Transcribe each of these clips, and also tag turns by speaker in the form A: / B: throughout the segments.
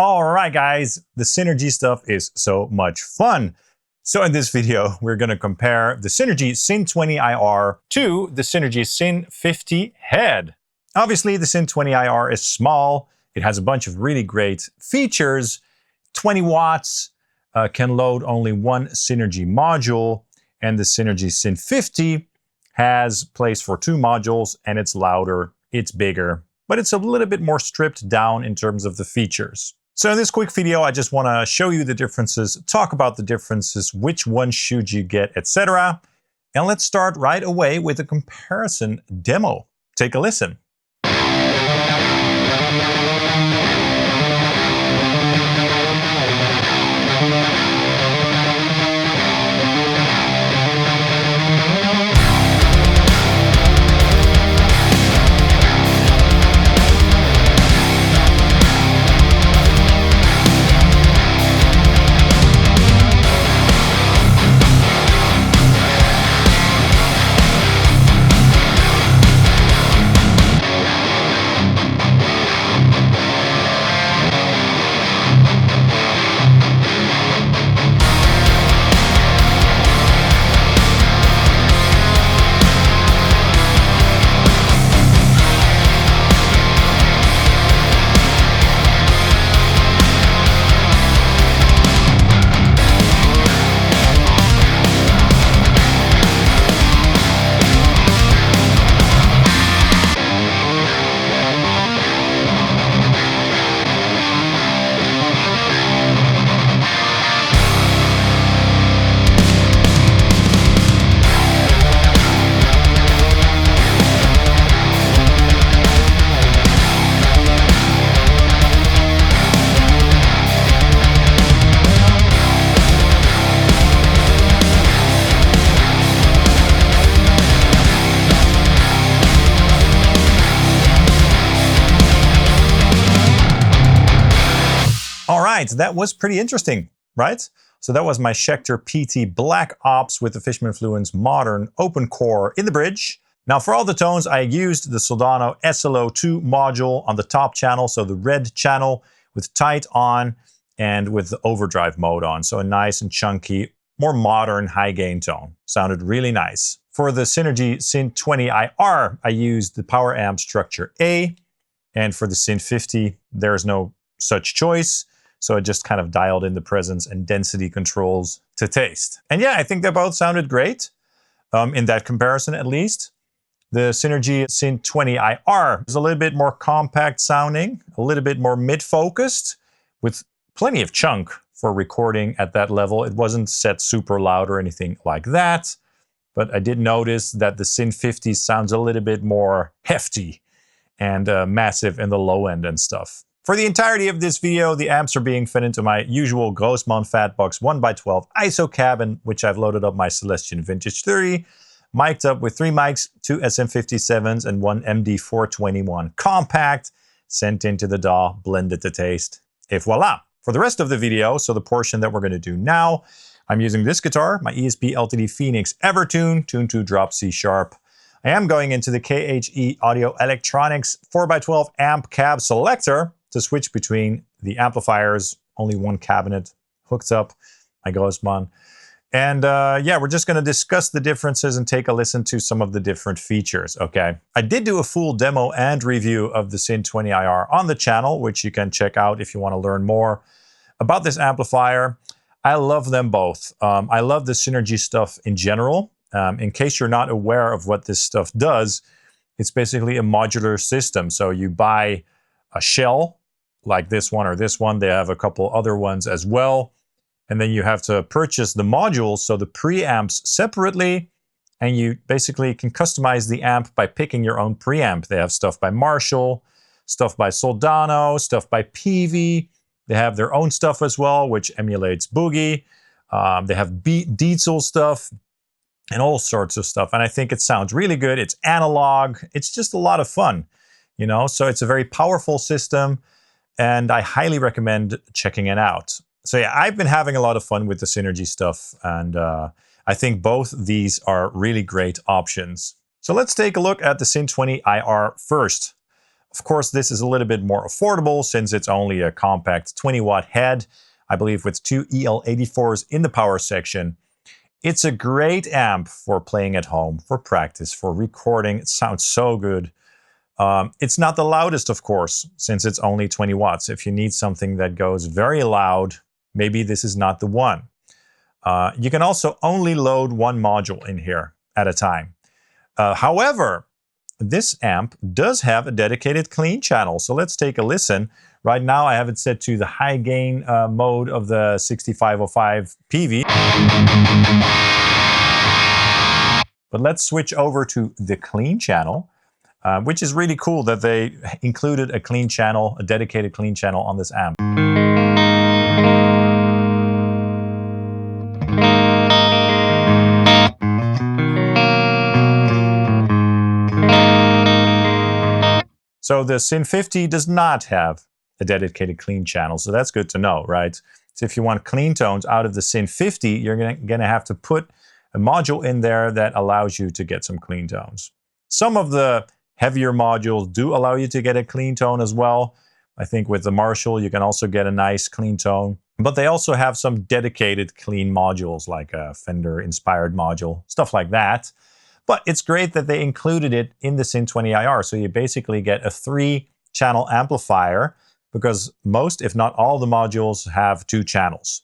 A: All right, guys, the Synergy stuff is so much fun. So in this video, we're going to compare the Synergy SYN20IR to the Synergy SYN50 head. Obviously, the SYN20IR is small. It has a bunch of really great features. 20 watts, can load only one Synergy module, and the Synergy SYN50 has place for 2 modules, and it's louder, it's bigger, but it's a little bit more stripped down in terms of the features. So in this quick video, I just want to show you the differences, talk about the differences, which one should you get, etc. And let's start right away with a comparison demo. Take a listen. That was pretty interesting, right? So that was my Schecter PT Black Ops with the Fishman Fluence Modern Open Core in the bridge. Now for all the tones, I used the Soldano SLOII module on the top channel, so the red channel with tight on and with the overdrive mode on. So a nice and chunky, more modern high gain tone. Sounded really nice. For the Synergy SYN20IR, I used the power amp structure A, and for the SYN50, there's no such choice. So it just kind of dialed in the presence and density controls to taste. And yeah, I think they both sounded great, in that comparison at least. The Synergy SYN20IR is a little bit more compact sounding, a little bit more mid-focused, with plenty of chunk for recording at that level. It wasn't set super loud or anything like that, but I did notice that the SYN50 sounds a little bit more hefty and massive in the low end and stuff. For the entirety of this video, the amps are being fed into my usual Grossmann Fatbox 1x12 ISO cabin, which I've loaded up my Celestion Vintage 30, mic'd up with 3 mics, 2 SM57s, and 1 MD421 Kompakt, sent into the DAW, blended to taste, et voila. For the rest of the video, so the portion that we're going to do now, I'm using this guitar, my ESP LTD Phoenix Evertune, Tune 2 Drop C Sharp. I am going into the KHE Audio Electronics 4x12 amp cab selector, to switch between the amplifiers, only one cabinet hooked up, my Grossmann. And yeah, we're just gonna discuss the differences and take a listen to some of the different features, okay? I did do a full demo and review of the SYN20IR on the channel, which you can check out if you wanna learn more about this amplifier. I love them both. I love the Synergy stuff in general. In case you're not aware of what this stuff does, it's basically a modular system. So you buy a shell, like this one or this one. They have a couple other ones as well. And then you have to purchase the modules, so the preamps separately, and you basically can customize the amp by picking your own preamp. They have stuff by Marshall, stuff by Soldano, stuff by Peavey. They have their own stuff as well, which emulates Boogie. They have Diesel stuff and all sorts of stuff. And I think it sounds really good. It's analog. It's just a lot of fun, you know? So it's a very powerful system, and I highly recommend checking it out. So yeah, I've been having a lot of fun with the Synergy stuff, and I think both these are really great options. So let's take a look at the SYN20IR first. Of course, this is a little bit more affordable since it's only a compact 20-watt head, I believe with 2 EL84s in the power section. It's a great amp for playing at home, for practice, for recording. It sounds so good. It's not the loudest, of course, since it's only 20 watts. If you need something that goes very loud, maybe this is not the one. You can also only load one module in here at a time. However, this amp does have a dedicated clean channel. So let's take a listen. Right now I have it set to the high gain mode of the 6505 Peavey. But let's switch over to the clean channel, which is really cool that they included a clean channel, a dedicated clean channel on this amp. So the SYN50 does not have a dedicated clean channel, so that's good to know, right? So if you want clean tones out of the SYN50, you're gonna have to put a module in there that allows you to get some clean tones. Some of the heavier modules do allow you to get a clean tone as well. I think with the Marshall, you can also get a nice clean tone. But they also have some dedicated clean modules, like a Fender-inspired module, stuff like that. But it's great that they included it in the SYN20IR. So you basically get a 3-channel amplifier because most, if not all, the modules have 2 channels.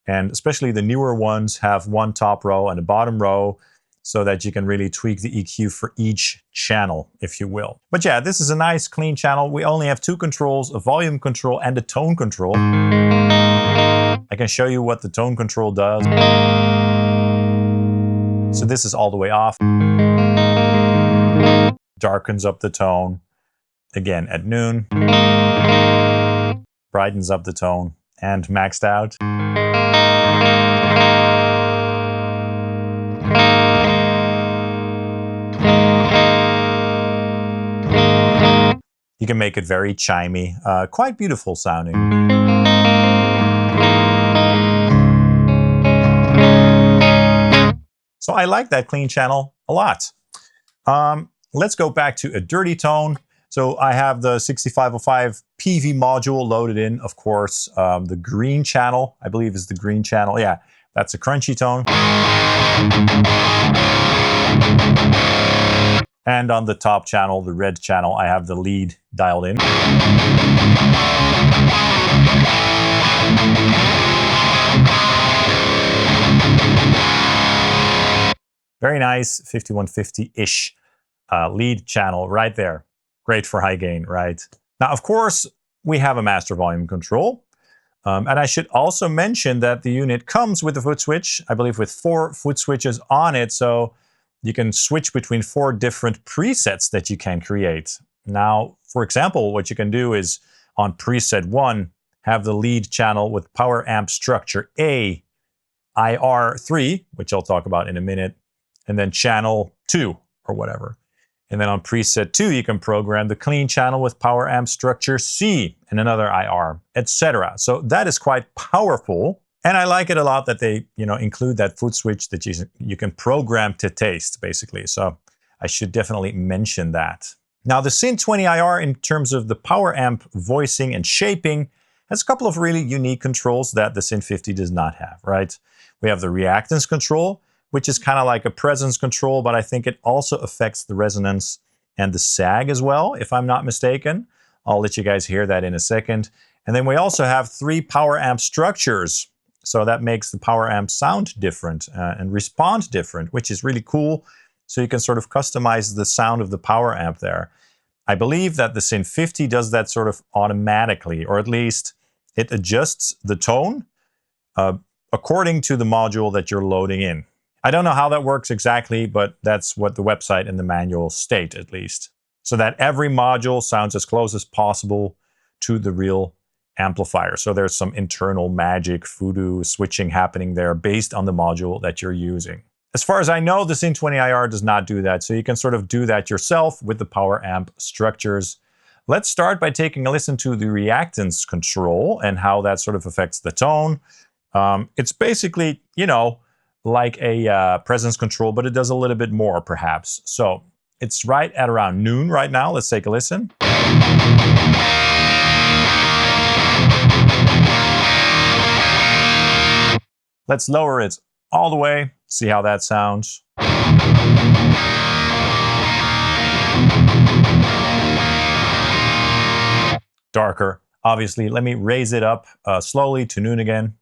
A: And especially the newer ones have one top row and a bottom row so that you can really tweak the EQ for each channel, if you will. But yeah, this is a nice clean channel. We only have 2 controls, a volume control and a tone control. I can show you what the tone control does. So this is all the way off. Darkens up the tone. Again, at noon. Brightens up the tone. And maxed out. You can make it very chimey. Quite beautiful sounding. So I like that clean channel a lot. Let's go back to a dirty tone. So I have the 6505 Peavey module loaded in, of course. The green channel, I believe is the green channel. Yeah, that's a crunchy tone. And on the top channel, the red channel, I have the lead dialed in. Very nice 5150-ish lead channel right there. Great for high gain, right? Now, of course, we have a master volume control. And I should also mention that the unit comes with a foot switch, I believe with 4 foot switches on it. So you can switch between 4 different presets that you can create. Now, for example, what you can do is on preset 1, have the lead channel with power amp structure A, IR3, which I'll talk about in a minute, and then channel 2 or whatever. And then on preset 2, you can program the clean channel with power amp structure C and another IR, etc. So that is quite powerful. And I like it a lot that they, include that foot switch that you can program to taste, basically. So I should definitely mention that. Now, the SYN20IR, in terms of the power amp voicing and shaping, has a couple of really unique controls that the SYN50 does not have, right? We have the reactance control, which is kind of like a presence control, but I think it also affects the resonance and the sag as well, if I'm not mistaken. I'll let you guys hear that in a second. And then we also have 3 power amp structures. So that makes the power amp sound different and respond different, which is really cool. So you can sort of customize the sound of the power amp there. I believe that the SYN50 does that sort of automatically, or at least it adjusts the tone according to the module that you're loading in. I don't know how that works exactly, but that's what the website and the manual state, at least. So that every module sounds as close as possible to the real amplifier. So there's some internal magic, voodoo switching happening there based on the module that you're using. As far as I know, the SYN20IR does not do that. So you can sort of do that yourself with the power amp structures. Let's start by taking a listen to the reactance control and how that sort of affects the tone. It's basically, like a presence control, but it does a little bit more perhaps. So it's right at around noon right now. Let's take a listen. Let's lower it all the way, see how that sounds. Darker, obviously. Let me raise it up slowly to noon again.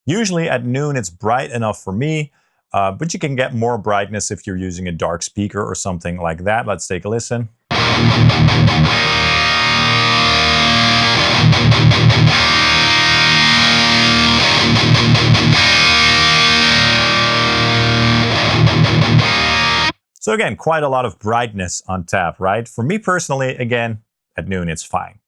A: Usually at noon it's bright enough for me, but you can get more brightness if you're using a dark speaker or something like that. Let's take a listen. So again, quite a lot of brightness on tap, right? For me personally, again, at noon it's fine.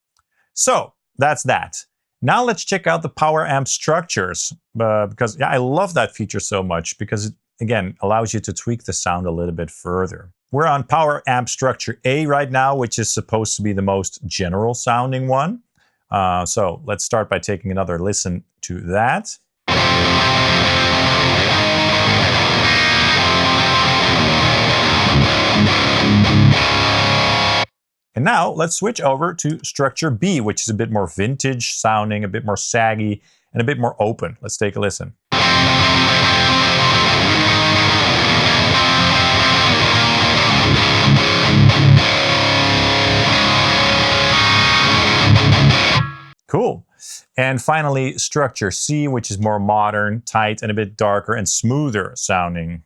A: So that's that. Now let's check out the power amp structures, because yeah, I love that feature so much because it, again, allows you to tweak the sound a little bit further. We're on power amp structure A right now, which is supposed to be the most general sounding one. So let's start by taking another listen to that. And now let's switch over to structure B, which is a bit more vintage sounding, a bit more saggy, and a bit more open. Let's take a listen. Cool. And finally, structure C, which is more modern, tight, and a bit darker and smoother sounding.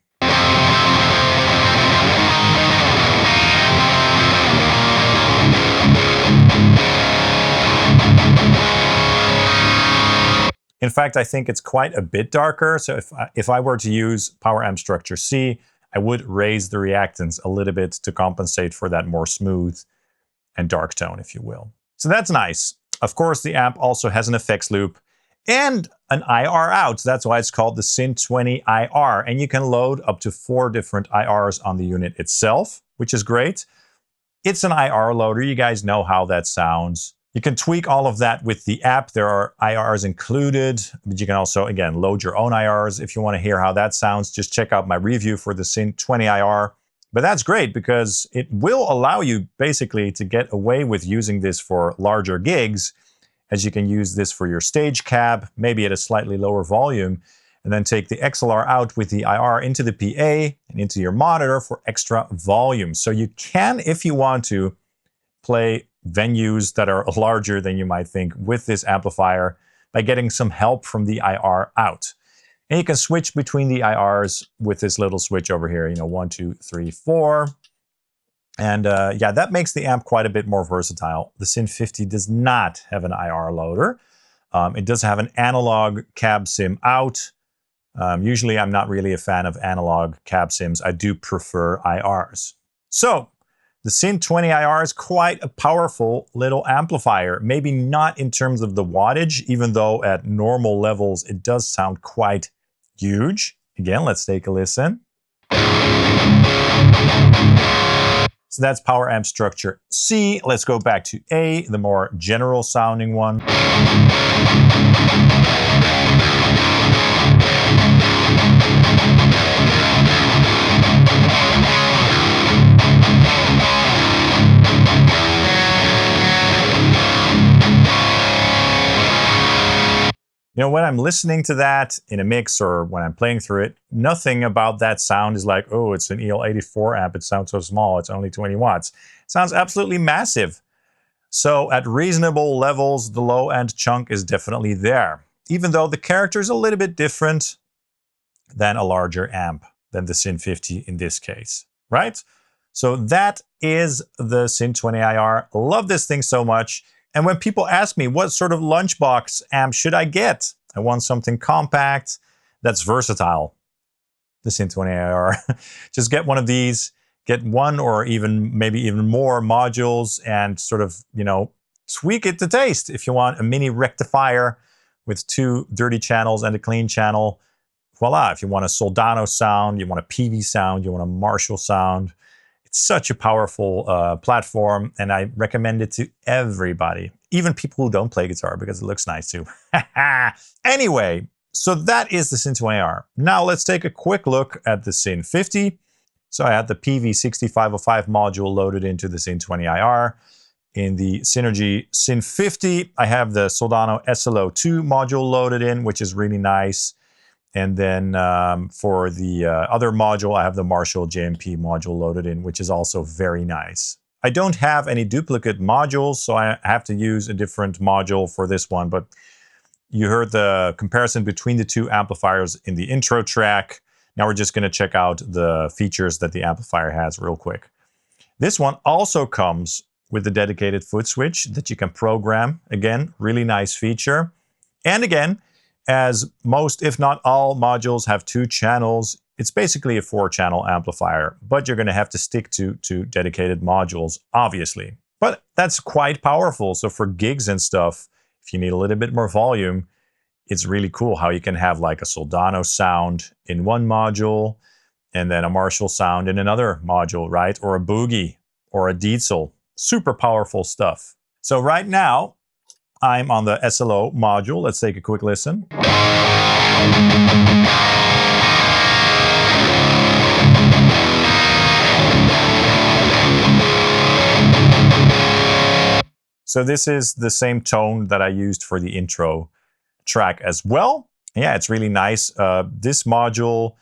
A: In fact, I think it's quite a bit darker. So if I were to use power amp structure C, I would raise the reactance a little bit to compensate for that more smooth and dark tone, if you will. So that's nice. Of course, the amp also has an effects loop and an IR out. That's why it's called the SYN20IR. And you can load up to 4 different IRs on the unit itself, which is great. It's an IR loader. You guys know how that sounds. You can tweak all of that with the app. There are IRs included, but you can also, again, load your own IRs. If you want to hear how that sounds, just check out my review for the SYN20IR. But that's great because it will allow you basically to get away with using this for larger gigs, as you can use this for your stage cab, maybe at a slightly lower volume, and then take the XLR out with the IR into the PA and into your monitor for extra volume. So you can, if you want to, play venues that are larger than you might think with this amplifier by getting some help from the IR out. And you can switch between the IRs with this little switch over here, 1, 2, 3, 4. And yeah, that makes the amp quite a bit more versatile. The SYN50 does not have an IR loader. It does have an analog cab sim out. Usually I'm not really a fan of analog cab sims. I do prefer IRs. So the SYN20IR is quite a powerful little amplifier. Maybe not in terms of the wattage, even though at normal levels it does sound quite huge. Again, let's take a listen. So that's power amp structure C. Let's go back to A, the more general sounding one. When I'm listening to that in a mix or when I'm playing through it, nothing about that sound is like, oh, it's an EL84 amp. It sounds so small. It's only 20 watts. It sounds absolutely massive. So at reasonable levels, the low end chunk is definitely there, even though the character is a little bit different than a larger amp, than the SYN50 in this case, right? So that is the SYN20IR. Love this thing so much. And when people ask me, what sort of lunchbox amp should I get? I want something compact that's versatile. The SYN20IR. Just get one of these, get one or maybe even more modules and sort of, tweak it to taste. If you want a mini rectifier with 2 dirty channels and a clean channel, voila. If you want a Soldano sound, you want a Peavey sound, you want a Marshall sound. It's such a powerful platform, and I recommend it to everybody, even people who don't play guitar, because it looks nice too. Anyway, so that is the SYN20IR. Now let's take a quick look at the SYN50. So I had the Peavey 6505 module loaded into the SYN20IR. In the Synergy SYN50, I have the Soldano SLOII module loaded in, which is really nice. And then for the other module, I have the Marshall JMP module loaded in, which is also very nice. I don't have any duplicate modules, so I have to use a different module for this one. But you heard the comparison between the two amplifiers in the intro track. Now we're just going to check out the features that the amplifier has real quick. This one also comes with the dedicated foot switch that you can program. Again, really nice feature. And again, as most, if not all, modules have 2 channels, it's basically a 4-channel amplifier, but you're going to have to stick to dedicated modules, obviously. But that's quite powerful. So for gigs and stuff, if you need a little bit more volume, it's really cool how you can have like a Soldano sound in one module and then a Marshall sound in another module, right? Or a Boogie or a Diesel. Super powerful stuff. So right now, I'm on the SLO module. Let's take a quick listen. So this is the same tone that I used for the intro track as well. Yeah, it's really nice. This module,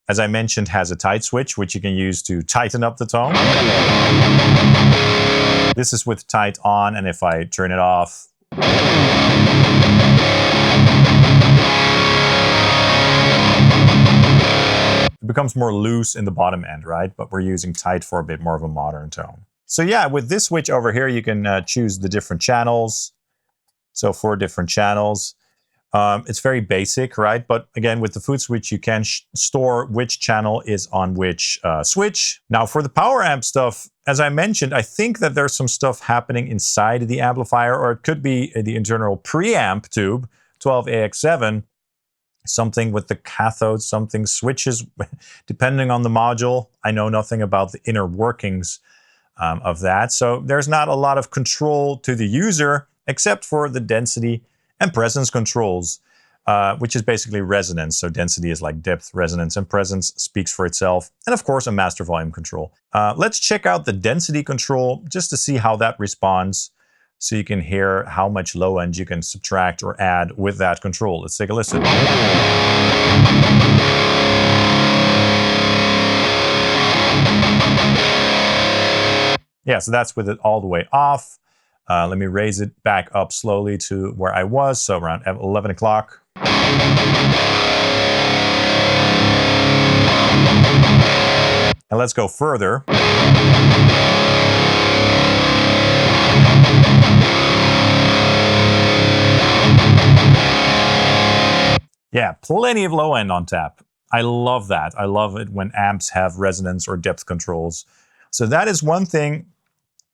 A: as I mentioned, has a tight switch, which you can use to tighten up the tone. This is with tight on, and if I turn it off, it becomes more loose in the bottom end, right? But we're using tight for a bit more of a modern tone. So yeah, with this switch over here, you can choose the different channels. So 4 different channels. It's very basic, right? But again, with the foot switch, you can store which channel is on which switch. Now for the power amp stuff, as I mentioned, I think that there's some stuff happening inside the amplifier, or it could be the internal preamp tube, 12AX7, something with the cathode, something switches, depending on the module. I know nothing about the inner workings of that. So there's not a lot of control to the user, except for the density and presence controls, which is basically resonance. So density is like depth, resonance, and presence speaks for itself. And of course, a master volume control. Let's check out the density control just to see how that responds, so you can hear how much low end you can subtract or add with that control. Let's take a listen. Yeah, so that's with it all the way off. Let me raise it back up slowly to where I was, so around 11 o'clock. And let's go further. Yeah, plenty of low end on tap. I love that. I love it when amps have resonance or depth controls. So that is one thing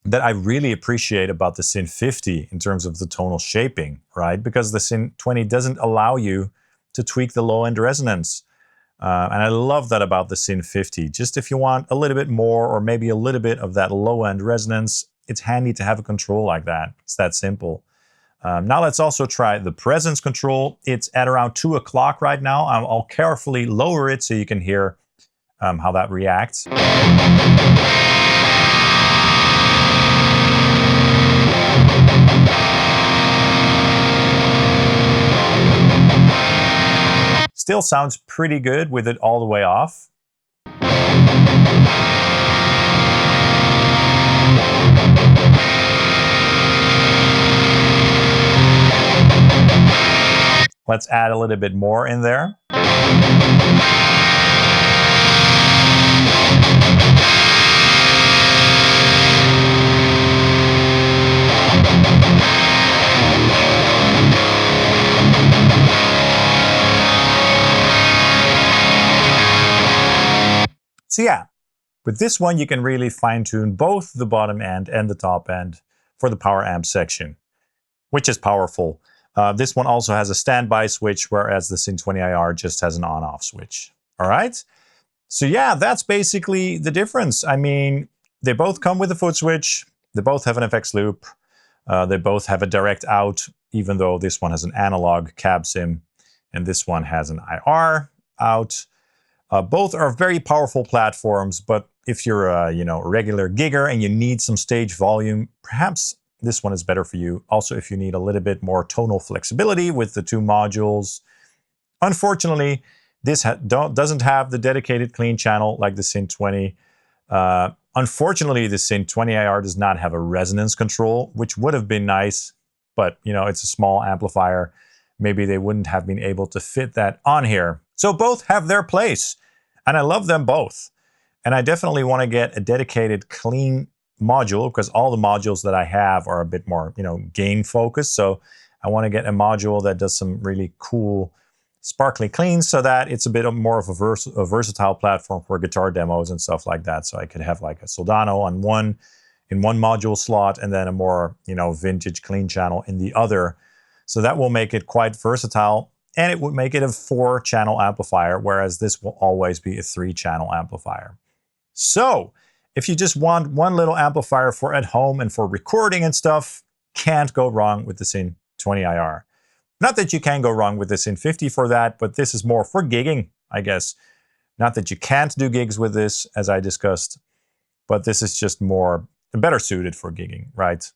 A: that I really appreciate about the SYN50 in terms of the tonal shaping, right? Because the SYN20 doesn't allow you to tweak the low end resonance. And I love that about the SYN50. Just if you want a little bit more, or maybe a little bit of that low end resonance, it's handy to have a control like that. It's that simple. Now let's also try the presence control. It's at around 2 o'clock right now. I'll carefully lower it so you can hear how that reacts. Still sounds pretty good with it all the way off. Let's add a little bit more in there. So yeah, with this one, you can really fine tune both the bottom end and the top end for the power amp section, which is powerful. This one also has a standby switch, whereas the SYN20IR just has an on-off switch. All right. So yeah, that's basically the difference. I mean, they both come with a foot switch. They both have an FX loop. They both have a direct out, even though this one has an analog cab sim and this one has an IR out. Both are very powerful platforms, but if you're a regular gigger and you need some stage volume, perhaps this one is better for you. Also, if you need a little bit more tonal flexibility with the two modules. Unfortunately, this doesn't have the dedicated clean channel like the SYN20. Unfortunately, the SYN20IR does not have a resonance control, which would have been nice, but it's a small amplifier. Maybe they wouldn't have been able to fit that on here. So both have their place, and I love them both. And I definitely want to get a dedicated clean module because all the modules that I have are a bit more, gain focused. So I want to get a module that does some really cool sparkly clean so that it's a bit more of a versatile platform for guitar demos and stuff like that. So I could have like a Soldano on in one module slot and then a more, vintage clean channel in the other. So that will make it quite versatile, and it would make it a 4-channel amplifier, whereas this will always be a 3-channel amplifier. So if you just want one little amplifier for at home and for recording and stuff, can't go wrong with the SYN20IR. Not that you can go wrong with the SYN50 for that, but this is more for gigging, I guess. Not that you can't do gigs with this, as I discussed, but this is just better suited for gigging, right?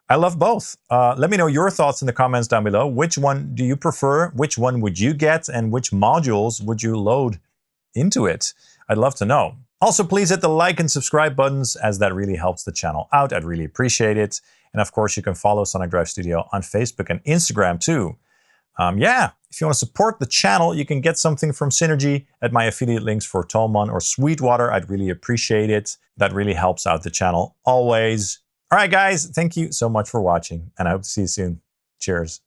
A: I love both. Let me know your thoughts in the comments down below. Which one do you prefer? Which one would you get? And which modules would you load into it? I'd love to know. Also, please hit the like and subscribe buttons, as that really helps the channel out. I'd really appreciate it. And of course, you can follow Sonic Drive Studio on Facebook and Instagram too. Yeah, if you want to support the channel, you can get something from Synergy at my affiliate links for Tallman or Sweetwater. I'd really appreciate it. That really helps out the channel always. All right, guys, thank you so much for watching, and I hope to see you soon. Cheers.